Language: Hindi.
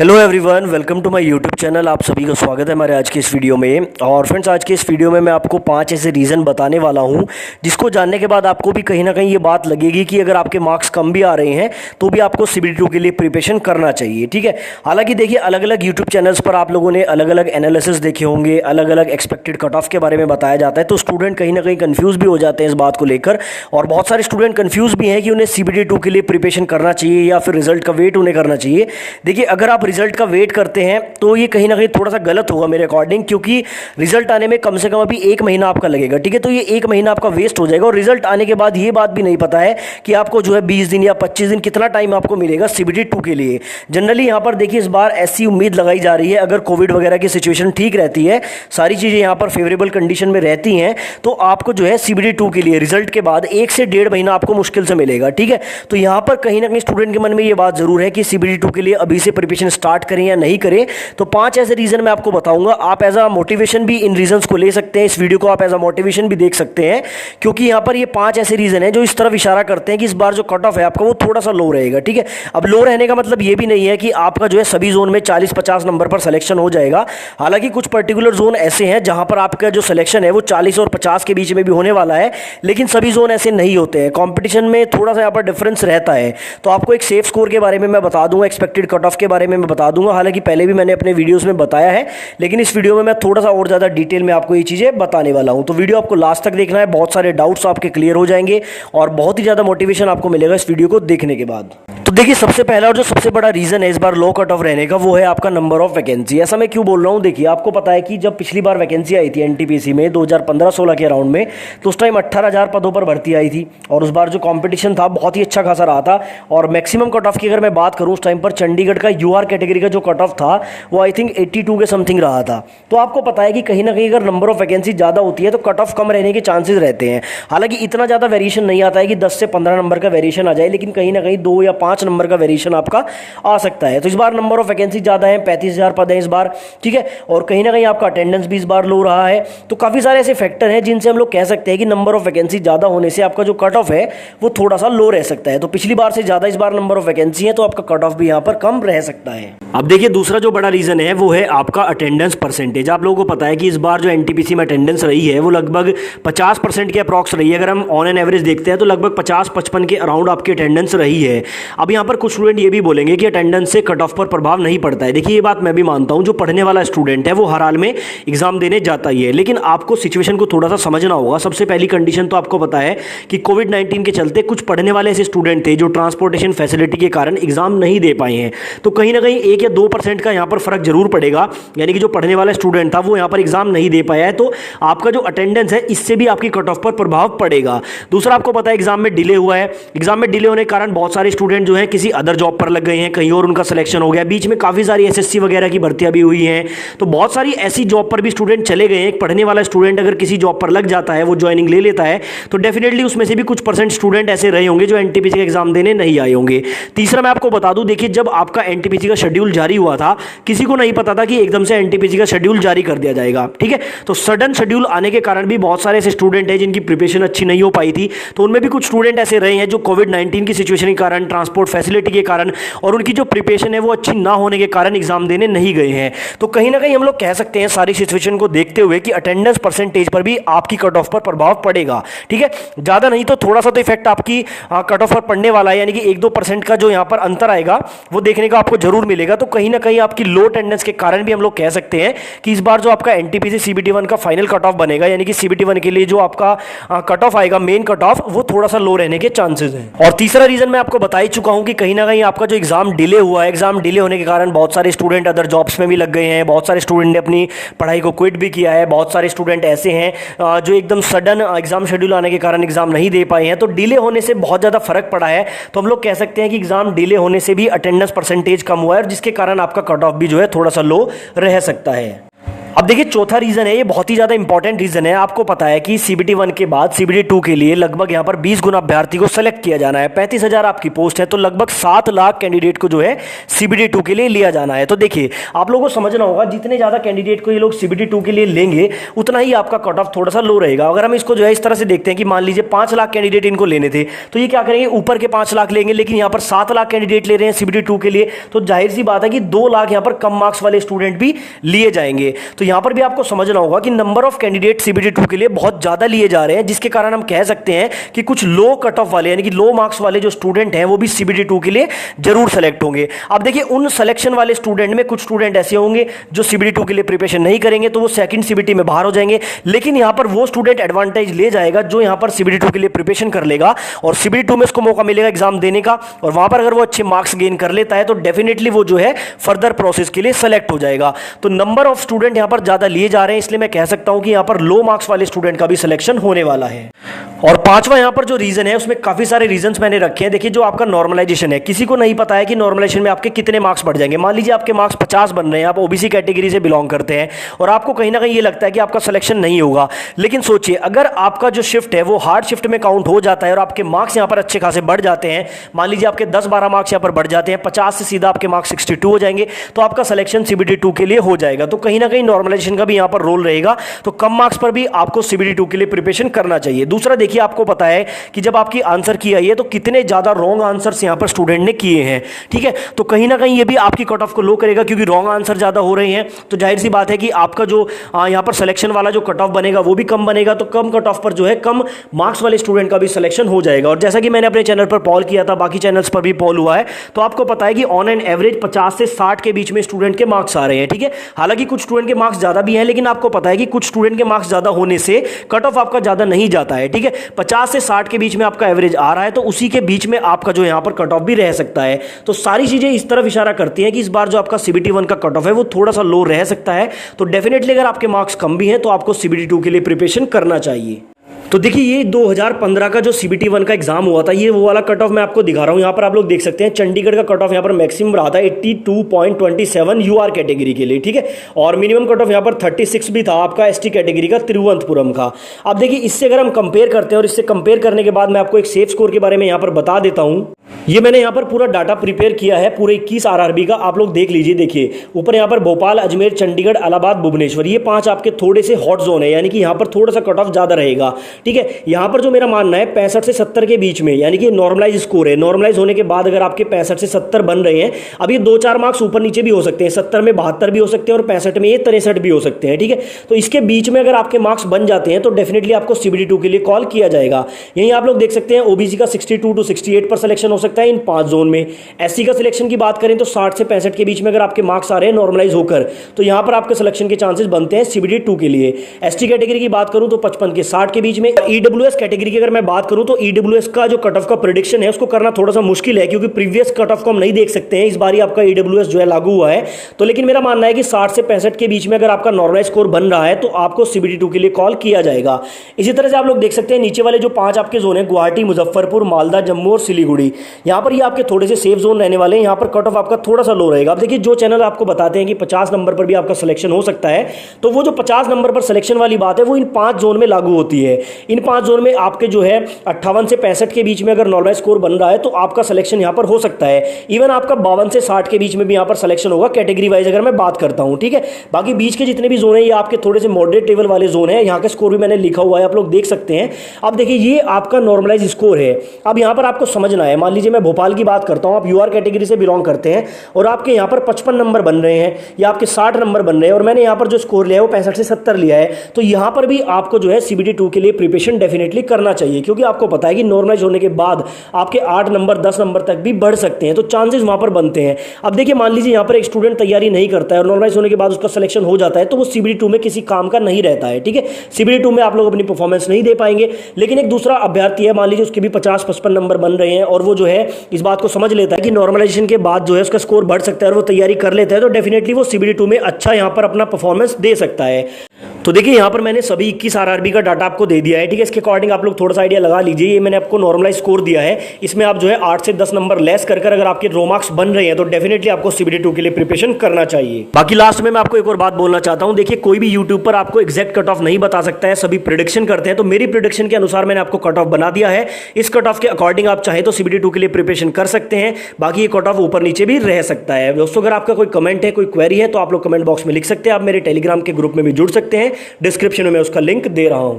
Hello everyone, welcome to my YouTube channel. आप सभी का स्वागत है हमारे आज के इस वीडियो में। और फ्रेंड्स, आज के इस वीडियो में मैं आपको 5 ऐसे रीज़न बताने वाला हूं जिसको जानने के बाद आपको भी कहीं ना कहीं ये बात लगेगी कि अगर आपके मार्क्स कम भी आ रहे हैं तो भी आपको CBT 2 के लिए प्रिपरेशन करना चाहिए। ठीक है। हालांकि देखिए, अलग अलग यूट्यूब चैनल्स पर आप लोगों ने अलग अलग एनालिसिस देखे होंगे, अलग अलग एक्सपेक्टेड कट ऑफ के बारे में बताया जाता है, तो स्टूडेंट कहीं ना कहीं कन्फ्यूज़ भी हो जाते हैं इस बात को लेकर। और बहुत सारे स्टूडेंट कन्फ्यूज़ भी हैं कि उन्हें CBT 2 के लिए प्रिपरेशन करना चाहिए या फिर रिजल्ट का वेट उन्हें करना चाहिए। देखिए, अगर आप रिजल्ट का वेट करते हैं तो ये कहीं ना कहीं थोड़ा सा गलत होगा मेरे अकॉर्डिंग, क्योंकि रिजल्ट आने में कम से कम अभी 1 महीना आपका लगेगा। ठीक है। तो ये 1 महीना आपका वेस्ट हो जाएगा और रिजल्ट आने के बाद ये बात भी नहीं पता है कि आपको जो है 20 दिन या 25 दिन कितना टाइम आपको मिलेगा CBT 2 के लिए। जनरली यहाँ पर देखिए, इस बार ऐसी उम्मीद लगाई जा रही है, अगर कोविड वगैरह की सिचुएशन ठीक रहती है, सारी चीज़ें यहाँ पर फेवरेबल कंडीशन में रहती हैं, तो आपको जो है CBT 2 के लिए रिजल्ट के बाद 1 से 1.5 महीना आपको मुश्किल से मिलेगा। ठीक है। तो यहाँ पर कहीं ना कहीं स्टूडेंट के मन में ये बात जरूर है कि CBT 2 के लिए अभी से प्रिपरेशन स्टार्ट करें या नहीं करें। तो 5 ऐसे रीजन मैं आपको बताऊंगा। आप एज अ मोटिवेशन भी इन रीजंस को ले सकते हैं, इस वीडियो को आप एज अ मोटिवेशन भी देख सकते हैं, क्योंकि यहाँ पर ये 5 ऐसे रीजन हैं जो इस तरफ इशारा करते हैं कि इस बार जो कट ऑफ है आपका वो थोड़ा सा लो रहेगा। ठीक है। अब लो रहने का मतलब ये भी नहीं है कि आपका जो है सभी जोन में 40-50 नंबर पर सिलेक्शन हो जाएगा। हालांकि कुछ पर्टिकुलर जोन ऐसे हैं जहां पर आपका जो सिलेक्शन है वो 40 और 50 के बीच में भी होने वाला है, लेकिन सभी जोन ऐसे नहीं होते हैं। कॉम्पिटिशन में थोड़ा सा यहाँ पर डिफरेंस रहता है। तो आपको एक सेफ स्कोर के बारे में मैं बता दूंगा, एक्सपेक्टेड कट ऑफ के बारे में मैं बता दूंगा। हालांकि पहले भी मैंने अपने वीडियोस में बताया है, लेकिन इस वीडियो में मैं थोड़ा सा और ज़्यादा डिटेल में आपको ये चीज़ें बताने वाला हूं। तो वीडियो आपको लास्ट तक देखना है, बहुत सारे डाउट्स आपके क्लियर हो जाएंगे और बहुत ही ज़्यादा मोटिवेशन आपको मिलेगा इस वीडियो को देखने के बाद। तो देखिए, सबसे पहला और जो सबसे बड़ा रीज़न है इस बार लो कट ऑफ रहने का, वो है आपका नंबर ऑफ वैकेंसी। ऐसा मैं क्यों बोल रहा हूँ? देखिए, आपको पता है कि जब पिछली बार वैकेंसी आई थी NTPC में 2015-16 के अराउंड में, तो उस टाइम 18,000 पदों पर भर्ती आई थी और उस बार जो कॉम्पिटिशन था बहुत ही अच्छा खासा रहा था। और मैक्सिमम कट ऑफ की अगर मैं बात करूँ, उस टाइम पर चंडीगढ़ का UR कैटेगरी का जो कट ऑफ था वो आई थिंक 82 के समथिंग रहा था। तो आपको पता है कि कहीं ना कहीं अगर नंबर ऑफ वैकेंसी ज़्यादा होती है तो कट ऑफ कम रहने के चांसेस रहते हैं। हालांकि इतना ज़्यादा वेरिएशन नहीं आता है कि 10 से 15 नंबर का वेरिएशन आ जाए, लेकिन कहीं ना कहीं 2 या 5 नंबर का वेरिएशन आपका आ सकता है। तो इस बार नंबर ऑफ वैकेंसी ज़्यादा है, 35,000 पद है इस बार। ठीक है। और कहीं ना कहीं आपका अटेंडेंस भी इस बार लो रहा है। तो काफ़ी सारे ऐसे फैक्टर हैं जिनसे हम लोग कह सकते हैं कि नंबर ऑफ वैकेंसी ज़्यादा होने से आपका जो कट ऑफ है वो थोड़ा सा लो रह सकता है। तो पिछली बार से ज़्यादा इस बार नंबर ऑफ वैकेंसी है, तो आपका कट ऑफ भी यहाँ पर कम रह सकता है। अब देखिए, दूसरा जो बड़ा रीज़न है वो है आपका अटेंडेंस परसेंटेज। आप लोगों को पता है कि इस बार जो NTPC में अटेंडेंस रही है वो लगभग 50% के अप्रॉक्स रही है। अगर हम ऑन एन एवरेज देखते हैं तो लगभग 50-55 के अराउंड आपकी अटेंडेंस रही है। अब यहाँ पर कुछ स्टूडेंट ये भी बोलेंगे कि अटेंडेंस से कट ऑफ पर प्रभाव नहीं पड़ता है। देखिए, ये बात मैं भी मानता हूँ। जो पढ़ने वाला स्टूडेंट है वो हर हाल में एग्जाम देने जाता ही है, लेकिन आपको सिचुएशन को थोड़ा सा समझना होगा। सबसे पहली कंडीशन तो आपको पता है कि कोविड-19 के चलते कुछ पढ़ने वाले ऐसे स्टूडेंट थे जो ट्रांसपोर्टेशन फैसिलिटी के कारण एग्जाम नहीं दे पाए हैं। तो कहीं ना कहीं 1 या 2% का यहाँ पर फर्क जरूर पड़ेगा, यानी कि जो पढ़ने वाला स्टूडेंट था वो यहाँ पर एग्जाम नहीं दे पाया है, तो आपका जो अटेंडेंस है इससे भी आपकी कट ऑफ पर प्रभाव पड़ेगा। दूसरा, आपको पता है एग्जाम में डिले हुआ है। एग्जाम में डिले होने के कारण बहुत सारे स्टूडेंट जो है किसी अदर जॉब पर लग गए हैं, कहीं और उनका सिलेक्शन हो गया। बीच में काफ़ी सारी SSC वगैरह की भर्तियां भी हुई हैं, तो बहुत सारी ऐसी जॉब पर भी स्टूडेंट चले गए हैं। एक पढ़ने वाला स्टूडेंट अगर किसी जॉब पर लग जाता है, वो ज्वाइनिंग ले लेता है, तो डेफिनेटली उसमें से भी कुछ % स्टूडेंट ऐसे रहे होंगे जो NTPC का एग्जाम देने नहीं आए होंगे। तीसरा, मैं आपको बता दूं, देखिए, जब आपका NTPC का शेड्यूल जारी हुआ था, किसी को नहीं पता था कि एकदम से NTPC का शेड्यूल जारी कर दिया जाएगा। ठीक है। तो सडन शेड्यूल आने के कारण भी बहुत सारे ऐसे स्टूडेंट हैं जिनकी प्रिपरेशन अच्छी नहीं हो पाई थी। तो उनमें भी कुछ स्टूडेंट ऐसे रहे हैं जो कोविड-19 की सिचुएशन के कारण, ट्रांसपोर्ट फैसिलिटी के कारण और उनकी जो प्रिपरेशन है वो अच्छी ना होने के कारण एग्जाम देने नहीं गए हैं। तो कहीं ना कहीं हम लोग कह सकते हैं सारी सिचुएशन को देखते हुए कि अटेंडेंस परसेंटेज पर भी आपकी कट ऑफ पर प्रभाव पड़ेगा। ठीक है। ज़्यादा नहीं तो थोड़ा सा तो इफेक्ट आपकी कट ऑफ पर पड़ने वाला है, यानी कि 1-2% का जो यहाँ पर अंतर आएगा वो देखने का आपको जरूर मिलेगा। तो कहीं ना कहीं आपकी लो अटेंडेंस के कारण भी हम लोग कह सकते हैं कि इस बार जो आपका NTPC CBT 1 का फाइनल कट ऑफ बनेगा, यानी कि CBT 1 के लिए जो आपका कट ऑफ आएगा, मेन कट ऑफ, वो थोड़ा सा लो रहने के चांसेस हैं। और तीसरा रीजन मैं आपको बता ही चुका हूं कि कहीं ना कहीं आपका जो एग्जाम डिले हुआ है, एग्जाम डिले होने के कारण बहुत सारे स्टूडेंट अदर जॉब्स में भी लग गए हैं, बहुत सारे स्टूडेंट ने अपनी पढ़ाई को क्विट भी किया है, बहुत सारे स्टूडेंट ऐसे हैं जो एकदम सडन एग्जाम शेड्यूल आने के कारण एग्जाम नहीं दे पाए हैं। तो डिले होने से बहुत ज़्यादा फर्क पड़ा है। तो हम लोग कह सकते हैं कि एग्जाम डिले होने से भी अटेंडेंस परसेंटेज कम हुआ है, और जिसके कारण आपका कट ऑफ भी जो है थोड़ा सा लो रह सकता है। अब देखिए चौथा रीजन है, ये बहुत ही ज्यादा इंपॉर्टेंट रीजन है। आपको पता है कि सीबीटी 1 के बाद सीबीटी 2 के लिए लगभग यहाँ पर 20 गुना अभ्यर्थी को सेलेक्ट किया जाना है। 35,000 आपकी पोस्ट है, तो लगभग 7 लाख कैंडिडेट को जो है सीबीटी 2 के लिए लिया जाना है। तो देखिए आप लोगों को समझना होगा, जितने ज्यादा कैंडिडेट को ये लोग सीबीटी 2 के लिए लेंगे उतना ही आपका कट ऑफ थोड़ा सा लो रहेगा। अगर हम इसको जो है इस तरह से देखते हैं कि मान लीजिए 5 लाख कैंडिडेट इनको लेने थे, तो ये क्या करेंगे, ऊपर के 5 लाख लेंगे, लेकिन यहाँ पर 7 लाख कैंडिडेट ले रहे हैं सीबीटी 2 के लिए, तो जाहिर सी बात है कि 2 लाख यहाँ पर कम मार्क्स वाले स्टूडेंट भी लिए जाएंगे। तो यहाँ पर भी आपको समझना होगा कि नंबर ऑफ कैंडिडेट सीबीटी 2 के लिए बहुत ज्यादा लिए जा रहे हैं, जिसके कारण हम कह सकते हैं कि कुछ लो कट ऑफ वाले यानी कि लो मार्क्स वाले जो स्टूडेंट हैं वो भी सीबीटी 2 के लिए जरूर सेलेक्ट होंगे। अब देखिए उन सिलेक्शन वाले स्टूडेंट में कुछ स्टूडेंट ऐसे होंगे जो सीबीटी 2 के लिए प्रिपरेशन नहीं करेंगे, तो वो सेकंड सीबीटी में बाहर हो जाएंगे। लेकिन यहां पर वो स्टूडेंट एडवांटेज ले जाएगा जो यहां पर सीबीटी 2 के लिए प्रिपरेशन कर लेगा और सीबीटी 2 में उसको मौका मिलेगा एग्जाम देने का, और वहां पर अगर वो अच्छे मार्क्स गेन कर लेता है तो डेफिनेटली वो जो है फर्दर प्रोसेस के लिए सेलेक्ट हो जाएगा। तो नंबर ऑफ स्टूडेंट यहां पर ज्यादा लिए जा रहे हैं, इसलिए मैं कह सकता हूं कि यहां पर लो मार्क्स वाले स्टूडेंट का भी सिलेक्शन होने वाला है। और पांचवा यहां पर जो रीजन है उसमें काफी सारे रीजंस मैंने रखे हैं। देखिए जो आपका नॉर्मलाइजेशन है, किसी को नहीं पता है कि नॉर्मलाइजेशन में आपके कितने मार्क्स बढ़ जाएंगे। मान लीजिए आपके मार्क्स 50 बन रहे हैं, आप ओबीसी कैटेगरी से बिलोंग करते हैं और आपको कहीं ना कहीं ये लगता है कि आपका सिलेक्शन नहीं होगा। लेकिन सोचिए अगर आपका जो शिफ्ट है वो हार्ड शिफ्ट में काउंट हो जाता है और आपके मार्क्स यहां पर अच्छे खासे बढ़ जाते हैं, मान लीजिए आपके 10-12 मार्क्स यहां पर बढ़ जाते हैं, 50 से सीधा आपके मार्क्स 62 हो जाएंगे, तो आपका सिलेक्शन सीबीटी 2 के लिए हो जाएगा। तो कहीं ना कहीं नॉर्मलाइजेशन का भी यहां पर रोल रहेगा, तो कम मार्क्स पर भी आपको सीबीटी 2 के लिए प्रिपरेशन करना चाहिए। दूसरा देखिए आपको पता है कि जब आपकी आंसर की आई है तो कितने ज्यादा रॉन्ग आंसर्स यहां पर स्टूडेंट ने किए हैं, ठीक है। तो कहीं ना कहीं ये भी आपकी कट ऑफ को लो करेगा, क्योंकि रॉन्ग आंसर ज्यादा हो रहे हैं, तो जाहिर सी बात है कि आपका जो यहां पर सिलेक्शन वाला जो कट ऑफ बनेगा वो भी कम बनेगा। तो कम कट ऑफ पर जो है कम मार्क्स वाले स्टूडेंट का भी सिलेक्शन हो जाएगा। और जैसा कि मैंने अपने चैनल पर पॉल किया था, बाकी चैनल्स पर भी पॉल हुआ है, तो आपको पता है कि ऑन एन एवरेज 50 से 60 के बीच में स्टूडेंट के मार्क्स आ रहे हैं, ठीक है। हालांकि कुछ स्टूडेंट के मार्क्स ज्यादा भी हैं, लेकिन आपको पता है कि कुछ स्टूडेंट के मार्क्स ज्यादा होने से कट ऑफ आपका ज्यादा नहीं जाता है, ठीक है। 50 से 60 के बीच में आपका एवरेज आ रहा है, तो उसी के बीच में आपका जो यहां पर कट ऑफ भी रह सकता है। तो सारी चीजें इस तरफ इशारा करती हैं कि इस बार जो आपका सीबीटी 1 का कट ऑफ है वो थोड़ा सा लो रह सकता है। तो डेफिनेटली अगर आपके मार्क्स कम भी हैं तो आपको सीबीटी 2 के लिए प्रिपरेशन करना चाहिए। तो देखिए ये 2015 का जो सीबीटी 1 का एग्जाम हुआ था, ये वो वाला कट ऑफ मैं आपको दिखा रहा हूं। यहाँ पर आप लोग देख सकते हैं चंडीगढ़ का कट ऑफ यहाँ पर मैक्सिमम रहा था 82.27 यूआर कैटेगरी के लिए, ठीक है। और मिनिमम कट ऑफ यहाँ पर 36 भी था आपका एसटी कैटेगरी का तिरुवनंतपुरम का। अब देखिए इससे अगर हम कंपेयर करते हैं और इससे कंपेयर करने के बाद मैं आपको एक सेफ स्कोर के बारे में यहाँ पर बता देता हूँ। ये मैंने यहाँ पर पूरा डाटा प्रिपेयर किया है पूरे 21 आरआरबी का, आप लोग देख लीजिए। देखिए ऊपर यहाँ पर भोपाल, अजमेर, चंडीगढ़, इलाहाबाद, भुवनेश्वर, ये 5 आपके थोड़े से हॉट जोन है, यानी कि यहाँ पर थोड़ा सा कट ऑफ ज्यादा रहेगा, ठीक है। यहाँ पर जो मेरा मानना है 65 से 70 के बीच में, यानी कि नॉर्मलाइज स्कोर है। नॉर्मलाइज होने के बाद अगर आपके 65 से 70 बन रहे हैं, अब ये 2-4 मार्क्स ऊपर नीचे भी हो सकते हैं, 70 में 72 भी हो सकते हैं और 65 में ये 63 भी हो सकते हैं, ठीक है। तो इसके बीच में अगर आपके मार्क्स बन जाते हैं तो डेफिनेटली आपको सीबीटी 2 के लिए कॉल किया जाएगा। यहीं आप लोग देख सकते हैं ओबीसी का 62 to 68 पर सिलेक्शन हो सकता है इन 5 जोन में। एससी का सिलेक्शन की बात करें तो 60 से 65 के बीच में अगर आपके मार्क्स आ रहे हैं नॉर्मलाइज होकर, तो यहां पर आपके सिलेक्शन के चांसेस बनते हैं सीबीटी 2 के लिए। एसटी कैटेगरी की बात करूं तो 55 के 60 के बीच में। ईडब्ल्यूएस कैटेगरी की अगर मैं बात करूं तो ईडब्ल्यूएस का जो कट ऑफ का प्रेडिक्शन है उसको करना थोड़ा सा मुश्किल है, क्योंकि प्रीवियस कट ऑफ को हम नहीं देख सकते हैं। इस बार ही आपका ईडब्ल्यूएस जो है लागू हुआ है, तो लेकिन मेरा मानना है कि 60 से 65 के बीच में अगर आपका नॉर्मलाइज स्कोर बन रहा है तो आपको सीबीटी 2 के लिए कॉल किया जाएगा। इसी तरह से आप लोग देख सकते हैं नीचे वाले जो 5 आपके जोन है, गुवाहाटी, मुजफ्फरपुर, मालदा, जम्मू और सिलीगुड़ी, यहां पर ये आपके थोड़े से सेफ जोन रहने वाले हैं। यहां पर कट ऑफ आपका थोड़ा सा लो रहेगा। अब देखिए जो चैनल आपको बताते हैं कि 50 नंबर पर भी आपका सिलेक्शन हो सकता है, तो वो जो 50 नंबर पर सिलेक्शन वाली बात है वो इन 5 जोन में लागू होती है। इन 5 जोन में आपके जो है 58 से 65 के बीच में अगर नॉर्मलाइज स्कोर बन रहा है तो आपका सिलेक्शन यहां पर हो सकता है। इवन आपका 52 से 60 के बीच में भी यहां पर सिलेक्शन होगा कैटेगरी वाइज अगर मैं बात करता हूं, ठीक है। बाकी बीच के जितने भी जोन है ये आपके थोड़े से मॉडरेट लेवल वाले जोन है। यहां का स्कोर भी मैंने लिखा हुआ है, आप लोग देख सकते हैं। अब देखिए ये आपका नॉर्मलाइज स्कोर है। अब यहां पर आपको समझना है, मान लीजिए मैं भोपाल की बात करता हूं, आप यूआर कैटेगरी से बिलोंग करते हैं और आपके यहां पर 55 नंबर बन रहे हैं या आपके 60 नंबर बन रहे हैं और मैंने यहां पर जो स्कोर लिया है वो 65 से 70 लिया है, तो यहां पर भी आपको जो है सीबीटी 2 के लिए प्रिपरेशन डेफिनेटली करना चाहिए, क्योंकि आपको पता है कि नॉर्मलाइज होने के बाद आपके 8 नंबर 10 नंबर तक भी बढ़ सकते हैं, तो चांसेस वहां पर बनते हैं। अब देखिए मान लीजिए यहां पर एक स्टूडेंट तैयारी नहीं करता है और नॉर्मलाइज होने के बाद उसका सिलेक्शन हो जाता है, तो वो सीबीटी 2 में किसी काम का नहीं रहता है, ठीक है। सीबीटी 2 में आप लोग अपनी परफॉर्मेंस नहीं दे पाएंगे। लेकिन एक दूसरा अभ्यर्थी है, मान लीजिए उसके भी 50-55 नंबर बन रहे हैं और वो जो है है, इस बात को समझ लेता है कि नॉर्मलाइजेशन के बाद जो है उसका स्कोर बढ़ सकता है और वो तैयारी कर लेता है, तो डेफिनेटली वो CBD2 में अच्छा यहाँ पर अपना परफॉर्मेंस दे सकता है। तो देखिए यहाँ पर मैंने सभी 21 RRB का डाटा आपको दे दिया है, ठीक है। इसके अकॉर्डिंग आप लोग थोड़ा सा आइडिया लगा लीजिए। ये मैंने आपको नॉर्मलाइज स्कोर दिया है, इसमें आप जो है 8 से 10 नंबर लेस कर अगर आपके रो मार्क्स बन रहे हैं तो डेफिनेटली आपको CBD2 के लिए प्रिपरेशन करना चाहिए। बाकी लास्ट में मैं आपको एक और बात बोलना चाहता हूँ, देखिए कोई भी यूट्यूब पर आपको एग्जैक्ट कट ऑफ नहीं बता सकता है, सभी प्रिडिक्शन करते हैं। तो मेरी प्रिडिक्शन के अनुसार मैंने आपको कट ऑफ बना दिया है। इस कट ऑफ के अकॉर्डिंग आप चाहे तो CBD2 के लिए प्रिपरेशन कर सकते हैं, बाकी ये कट ऑफ ऊपर नीचे भी रह सकता है। दोस्तों अगर आपका कोई कमेंट है, कोई क्वेरी है तो आप लोग कमेंट बॉक्स में लिख सकते हैं। आप मेरे टेलीग्राम के ग्रुप में भी जुड़ सकते हैं, डिस्क्रिप्शन में उसका लिंक दे रहा हूं।